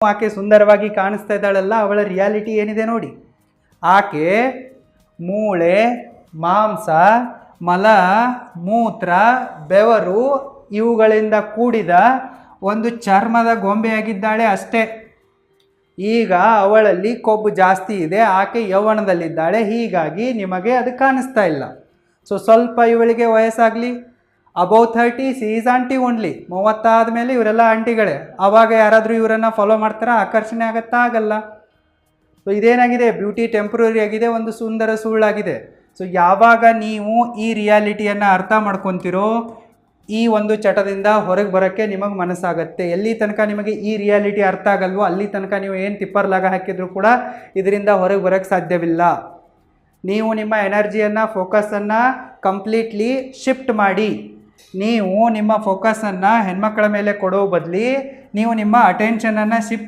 ಆಕೆ ಸುಂದರವಾಗಿ ಕಾಣಿಸ್ತಾ ಇದ್ದಾಳಲ್ಲ, ಅವಳ ರಿಯಾಲಿಟಿ ಏನಿದೆ ನೋಡಿ. ಆಕೆ ಮೂಳೆ, ಮಾಂಸ, ಮಲ, ಮೂತ್ರ, ಬೆವರು ಇವುಗಳಿಂದ ಕೂಡಿದ ಒಂದು ಚರ್ಮದ ಗೊಂಬೆಯಾಗಿದ್ದಾಳೆ ಅಷ್ಟೇ. ಈಗ ಅವಳಲ್ಲಿ ಕೊಬ್ಬು ಜಾಸ್ತಿ ಇದೆ, ಆಕೆ ಯೌವನದಲ್ಲಿದ್ದಾಳೆ, ಹೀಗಾಗಿ ನಿಮಗೆ ಅದು ಕಾಣಿಸ್ತಾ ಇಲ್ಲ. ಸೊ ಸ್ವಲ್ಪ ಇವಳಿಗೆ ವಯಸ್ಸಾಗಲಿ, ಅಬೌವ್ 30 ಈಸ್ ಆಂಟಿ ಓನ್ಲಿ. 30 ಆದಮೇಲೆ ಇವರೆಲ್ಲ ಆಂಟಿಗಳೇ. ಆವಾಗ ಯಾರಾದರೂ ಇವರನ್ನು ಫಾಲೋ ಮಾಡ್ತಾರಾ? ಆಕರ್ಷಣೆ ಆಗತ್ತಾ? ಆಗಲ್ಲ. ಸೊ ಇದೇನಾಗಿದೆ, ಬ್ಯೂಟಿ ಟೆಂಪ್ರರಿ ಆಗಿದೆ, ಒಂದು ಸುಂದರ ಸುಳ್ಳಾಗಿದೆ. ಸೊ ಯಾವಾಗ ನೀವು ಈ ರಿಯಾಲಿಟಿಯನ್ನು ಅರ್ಥ ಮಾಡ್ಕೊತಿರೋ, ಈ ಒಂದು ಚಟದಿಂದ ಹೊರಗೆ ಬರೋಕ್ಕೆ ನಿಮಗೆ ಮನಸ್ಸಾಗತ್ತೆ. ಎಲ್ಲಿ ತನಕ ನಿಮಗೆ ಈ ರಿಯಾಲಿಟಿ ಅರ್ಥ ಆಗಲ್ವೋ ಅಲ್ಲಿ ತನಕ ನೀವು ಏನು ತಿಪ್ಪರ್ಲಾಗ ಹಾಕಿದರೂ ಕೂಡ ಇದರಿಂದ ಹೊರಗೆ ಬರೋಕ್ಕೆ ಸಾಧ್ಯವಿಲ್ಲ. ನೀವು ನಿಮ್ಮ ಎನರ್ಜಿಯನ್ನು, ಫೋಕಸನ್ನು ಕಂಪ್ಲೀಟ್ಲಿ ಶಿಫ್ಟ್ ಮಾಡಿ. ನೀವು ನಿಮ್ಮ ಫೋಕಸನ್ನು ಹೆಣ್ಮಕ್ಳ ಮೇಲೆ ಕೊಡೋ ಬದಲಿ ನೀವು ನಿಮ್ಮ ಅಟೆನ್ಷನನ್ನು ಶಿಫ್ಟ್